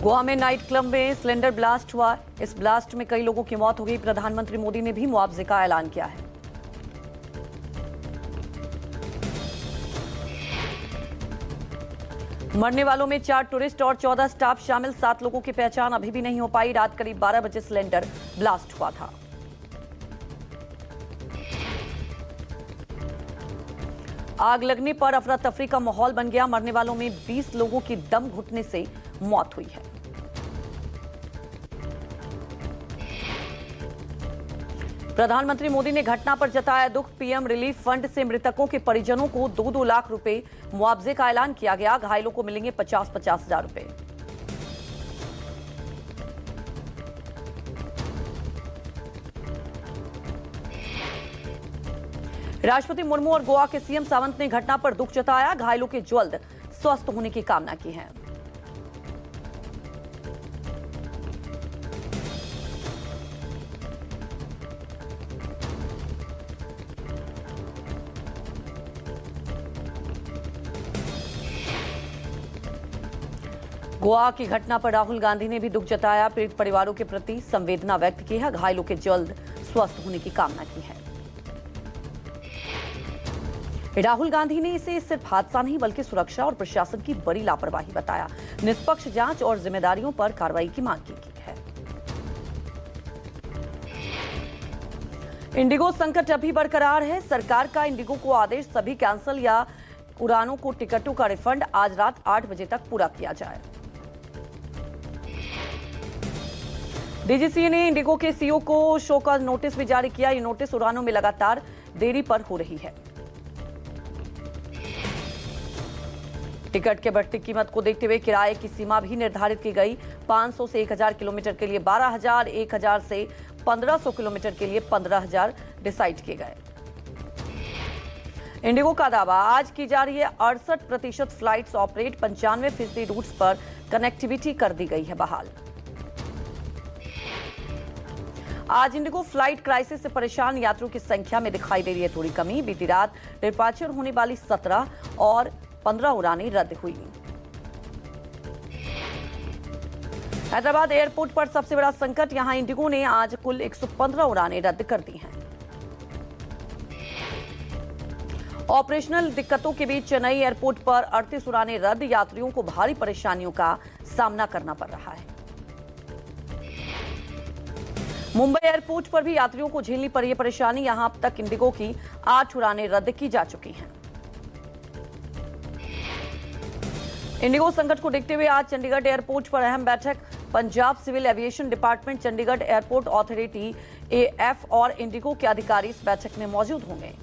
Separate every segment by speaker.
Speaker 1: गोवा में night club में cylinder blast हुआ। इस ब्लास्ट में कई लोगों की मौत हो गई। प्रधानमंत्री मोदी ने भी मुआवजे का ऐलान किया है। मरने वालों में 4 टूरिस्ट और 14 स्टाफ शामिल। 7 लोगों की पहचान अभी भी नहीं हो पाई। रात करीब 12 बजे सिलेंडर ब्लास्ट हुआ था। आग लगने पर अफरा तफरी का माहौल बन गया। मरने वालों में 20 लोगों की दम घुटने से मौत हुई है। प्रधानमंत्री मोदी ने घटना पर जताया दुख। पीएम रिलीफ फंड से मृतकों के परिजनों को 2-2 लाख रुपए मुआवजे का ऐलान किया गया। घायलों को मिलेंगे 50-50 हजार रुपए। राष्ट्रपति मुर्मू और गोवा के सीएम सावंत ने घटना पर दुख जताया। घायलों के जल्द स्वस्थ होने की कामना की है। गोवा की घटना पर राहुल गांधी ने भी दुख जताया। पीड़ित परिवारों के प्रति संवेदना व्यक्त की है। घायलों के जल्द स्वस्थ होने की कामना की है। राहुल गांधी ने इसे सिर्फ हादसा नहीं बल्कि सुरक्षा और प्रशासन की बड़ी लापरवाही बताया। निष्पक्ष जांच और जिम्मेदारियों पर कार्रवाई की मांग की है। इंडिगो संकट अभी बरकरार है। सरकार का इंडिगो को आदेश सभी कैंसिल या उड़ानों को टिकटों का रिफंड आज रात 8 बजे तक पूरा किया जाए। डीजीसीए ने इंडिगो के सीईओ को शो का नोटिस भी जारी किया। ये नोटिस उड़ानों में लगातार देरी पर हो रही है। टिकट के बढ़ती कीमत को देखते हुए किराए की सीमा भी निर्धारित की गई। 500 से 1000 किलोमीटर के लिए 12,000, 1000 से 1500 किलोमीटर के लिए 15,000 डिसाइड किए गए। इंडिगो का दावा आज की जा रही है 68% फ्लाइट्स ऑपरेट, 95% रूट्स पर कनेक्टिविटी कर दी गई है बहाल। आज इंडिगो फ्लाइट क्राइसिस से परेशान यात्रियों की संख्या में दिखाई दे रही है थोड़ी कमी। बीती रात डिपार्चर होने वाली 17 और 15 उड़ानें रद्द हुई। हैदराबाद एयरपोर्ट पर सबसे बड़ा संकट। यहां इंडिगो ने आज कुल 115 उड़ानें रद्द कर दी हैं। ऑपरेशनल दिक्कतों के बीच चेन्नई एयरपोर्ट पर 38 उड़ानें रद्द। यात्रियों को भारी परेशानियों का सामना करना पड़ रहा है। मुंबई एयरपोर्ट पर भी यात्रियों को झेलनी पड़ी है परेशानी। यहां अब तक इंडिगो की 8 उड़ानें रद्द की जा चुकी हैं। इंडिगो संकट को देखते हुए आज चंडीगढ़ एयरपोर्ट पर अहम बैठक। Punjab civil aviation department, Chandigarh airport authority AF और इंडिगो के अधिकारी इस बैठक में मौजूद होंगे।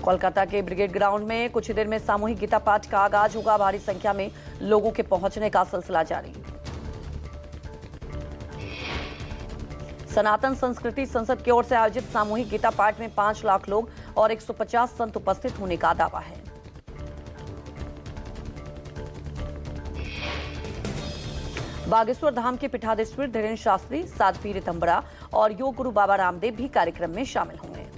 Speaker 1: कोलकाता के ब्रिगेड ग्राउंड में कुछ ही देर में सामूहिक गीता पाठ का आगाज होगा। भारी संख्या में लोगों के पहुंचने का सिलसिला जारी। सनातन संस्कृति संसद की ओर से आयोजित सामूहिक गीता पाठ में 5 लाख लोग और 150 संत उपस्थित होने का दावा है। बागेश्वर धाम के पीठाधीश्वर धीरेन्द्र शास्त्री, साध्वी ऋतंबरा और योग गुरु बाबा रामदेव भी कार्यक्रम में शामिल होंगे।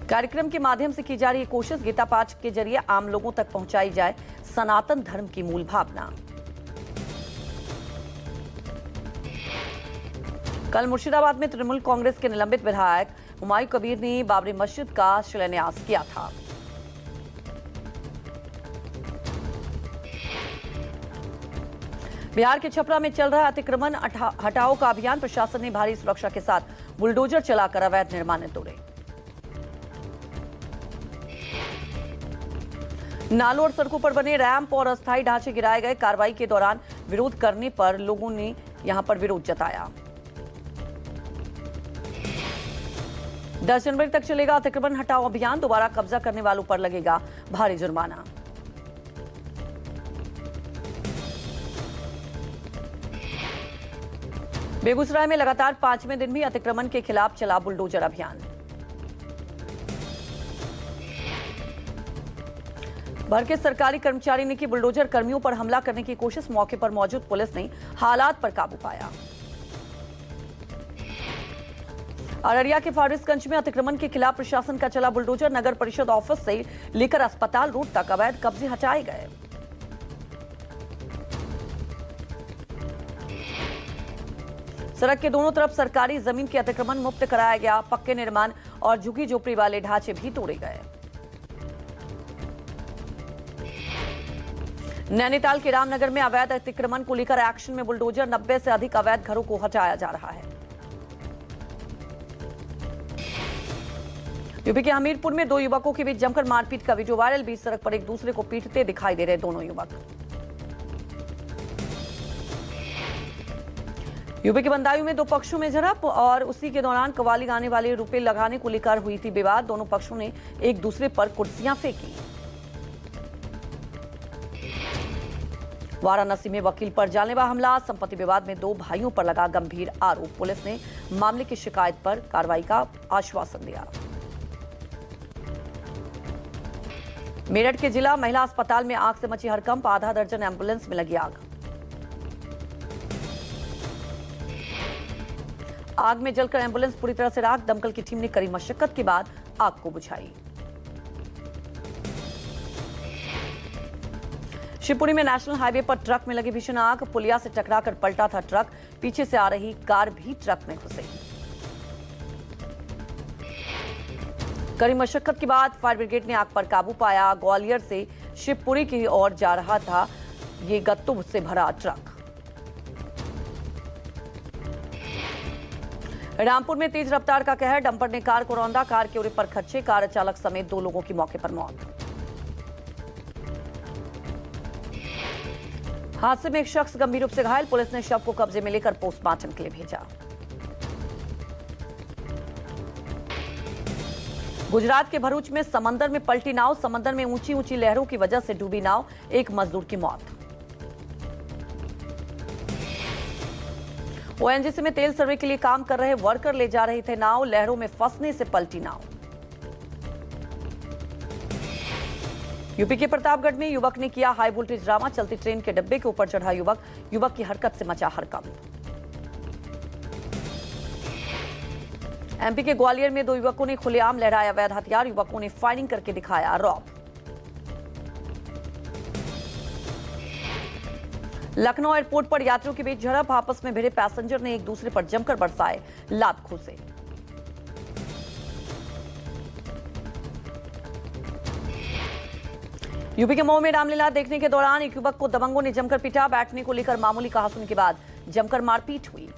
Speaker 1: कार्यक्रम के माध्यम से की जा रही कोशिश गीता पाठ के जरिए आम लोगों तक पहुंचाई जाए सनातन धर्म की मूल भावना। कल मुर्शिदाबाद में तृणमूल कांग्रेस के निलंबित विधायक हुमायूं कबीर ने बाबरी मस्जिद का शिलान्यास किया था। बिहार के छपरा में चल रहा अतिक्रमण हटाओ का अभियान। प्रशासन ने भारी सुरक्षा के साथ बुलडोजर चलाकर अवैध निर्माण तोड़े। नालों और सड़कों पर बने रैंप और अस्थायी ढांचे गिराए गए। कार्रवाई के दौरान विरोध करने पर लोगों ने यहां पर विरोध जताया। 10 जनवरी तक चलेगा अतिक्रमण हटाओ अभियान। दोबारा कब्जा करने वालों पर लगेगा भारी जुर्माना। बेगूसराय में लगातार 5वें दिन भी अतिक्रमण के खिलाफ चला बुलडोजर अभियान। भर के सरकारी कर्मचारी ने की बुलडोजर कर्मियों पर हमला करने की कोशिश। मौके पर मौजूद पुलिस ने हालात पर काबू पाया। अररिया के फारबिसगंज में अतिक्रमण के खिलाफ प्रशासन का चला बुलडोजर। नगर परिषद ऑफिस से लेकर अस्पताल रोड तक अवैध कब्जे हटाए गए। सड़क के दोनों तरफ सरकारी जमीन के अतिक्रमण मुक्त कराया गया। पक्के निर्माण और झुग्गी झोपड़ी वाले ढांचे भी तोड़े गए। नैनीताल के रामनगर में अवैध अतिक्रमण को लेकर एक्शन में बुलडोजर। 90 से अधिक अवैध घरों को हटाया जा रहा है। यूपी के हमीरपुर में दो युवकों के बीच जमकर मारपीट का वीडियो वायरल। बीच सड़क पर एक दूसरे को पीटते दिखाई दे रहे दोनों युवक। यूपी के बंदायूं में दो पक्षों में झड़प और उसी के दौरान कव्वाली गाने वाले रुपए लगाने को लेकर हुई थी विवाद। दोनों पक्षों ने एक दूसरे पर कुर्सियां फेंकी। वाराणसी में वकील पर जानलेवा हमला। संपत्ति विवाद में दो भाइयों पर लगा गंभीर आरोप। पुलिस ने मामले की शिकायत पर कार्रवाई का आश्वासन दिया। मेरठ के जिला महिला अस्पताल में आग से मची हड़कंप। आधा दर्जन एम्बुलेंस में लगी आग। आग में जलकर एम्बुलेंस पूरी तरह से राख। दमकल की टीम ने कड़ी मशक्कत के बाद आग को बुझाई। शिवपुरी में नेशनल हाईवे पर ट्रक में लगी भीषण आग। पुलिया से टकराकर पलटा था ट्रक। पीछे से आ रही कार भी ट्रक में घुस गई। कड़ी मशक्कत के बाद फायर ब्रिगेड ने आग पर काबू पाया। ग्वालियर से शिवपुरी की ओर जा रहा था ये गत्तों से भरा ट्रक। रामपुर में तेज रफ्तार का कहर। डंपर ने कार को रौंदा। कार के उड़े पर खच्चे। कार चालक समेत दो लोगों की मौके पर मौत। हादसे में एक शख्स गंभीर रूप से घायल। पुलिस ने शव को कब्जे में लेकर पोस्टमार्टम के लिए भेजा। गुजरात के भरूच में समंदर में पलटी नाव। समंदर में ऊंची ऊंची लहरों की वजह से डूबी नाव। एक मजदूर की मौत। ओएनजीसी में तेल सर्वे के लिए काम कर रहे वर्कर ले जा रहे थे नाव। लहरों में फंसने से पलटी नाव। यूपी के प्रतापगढ़ में युवक ने किया हाई वोल्टेज ड्रामा। चलती ट्रेन के डब्बे के ऊपर चढ़ा युवक। युवक की हरकत से मचा हड़कंप। एमपी के ग्वालियर में दो युवकों ने खुलेआम लहराया अवैध हथियार। युवकों ने फायरिंग करके दिखाया रौब। लखनऊ एयरपोर्ट पर यात्रियों के बीच झड़प। आपस में भिड़े पैसेंजर ने एक दूसरे पर जमकर बरसाए लात घूंसे। यूपी के मऊ में रामलीला देखने के दौरान एक युवक को दबंगों ने जमकर पीटा। बैठने को लेकर मामूली कहासुनी के बाद जमकर मारपीट हुई।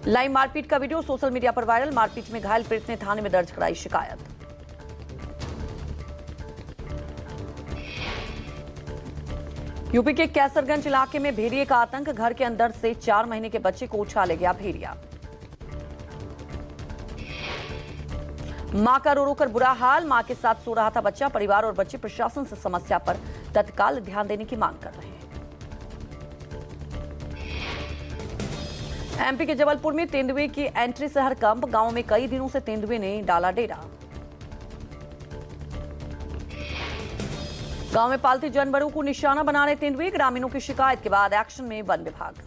Speaker 1: लाइव मारपीट का वीडियो सोशल मीडिया पर वायरल। मारपीट में घायल पीड़ित ने थाने में दर्ज कराई शिकायत। यूपी के कैसरगंज इलाके में भेड़िए का आतंक। घर के अंदर से 4 महीने के बच्चे को उछाल ले गया भेड़िया। मां का रो रो कर बुरा हाल। मां के साथ सो रहा था बच्चा। परिवार और बच्चे प्रशासन से समस्या पर तत्काल ध्यान देने की मांग कर रहे हैं। एमपी के जबलपुर में तेंदुए की एंट्री से हड़कंप। गांव में कई दिनों से तेंदुए ने डाला डेरा। गांव में पालतू जानवरों को निशाना बना रहे तेंदुए। ग्रामीणों की शिकायत के बाद एक्शन में वन विभाग।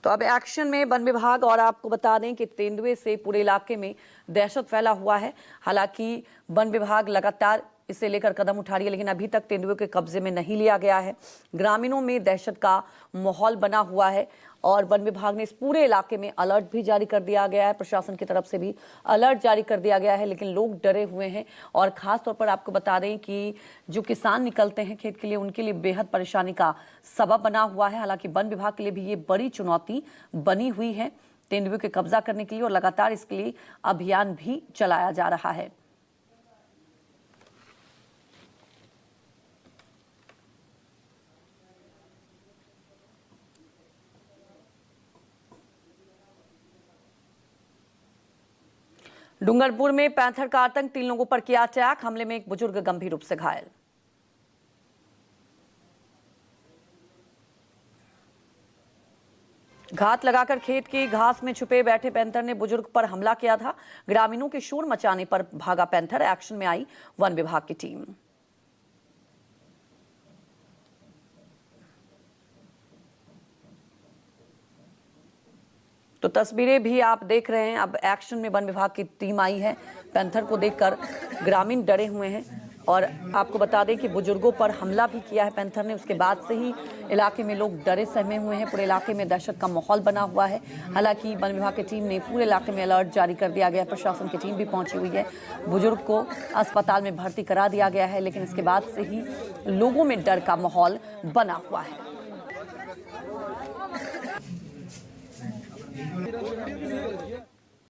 Speaker 1: तो अब एक्शन में वन विभाग। और आपको बता दें कि तेंदुए से पूरे इलाके में दहशत फैला हुआ है। हालांकि वन विभाग लगातार इसे लेकर कदम उठा रही है, लेकिन अभी तक तेंदुए के कब्जे में नहीं लिया गया है। ग्रामीणों में दहशत का माहौल बना हुआ है और वन विभाग ने इस पूरे इलाके में अलर्ट भी जारी कर दिया गया है। प्रशासन की तरफ से भी अलर्ट जारी कर दिया गया है, लेकिन लोग डरे हुए हैं। और खास तौर पर आपको बता दें कि जो किसान निकलते हैं खेत के लिए, उनके लिए बेहद परेशानी का सबब बना हुआ है। हालांकि वन विभाग के लिए भी ये बड़ी चुनौती बनी हुई है तेंदुए के कब्जा करने के लिए, और लगातार इसके लिए अभियान भी चलाया जा रहा है। डूंगरपुर में पैंथर का आतंक। 3 लोगों पर किया अटैक। हमले में एक बुजुर्ग गंभीर रूप से घायल। घात लगाकर खेत की घास में छुपे बैठे पैंथर ने बुजुर्ग पर हमला किया था। ग्रामीणों के शोर मचाने पर भागा पैंथर। एक्शन में आई वन विभाग की टीम। तो तस्वीरें भी आप देख रहे हैं। अब एक्शन में वन विभाग की टीम आई है। पैंथर को देखकर ग्रामीण डरे हुए हैं और आपको बता दें कि बुजुर्गों पर हमला भी किया है पैंथर ने। उसके बाद से ही इलाके में लोग डरे सहमे हुए हैं। पूरे इलाके में दहशत का माहौल बना हुआ है। हालांकि वन विभाग की टीम ने पूरे इलाके में अलर्ट जारी कर दिया गया है। प्रशासन की टीम भी पहुंची हुई है। बुजुर्ग को अस्पताल में भर्ती करा दिया गया है, लेकिन इसके बाद से ही लोगों में डर का माहौल बना हुआ है।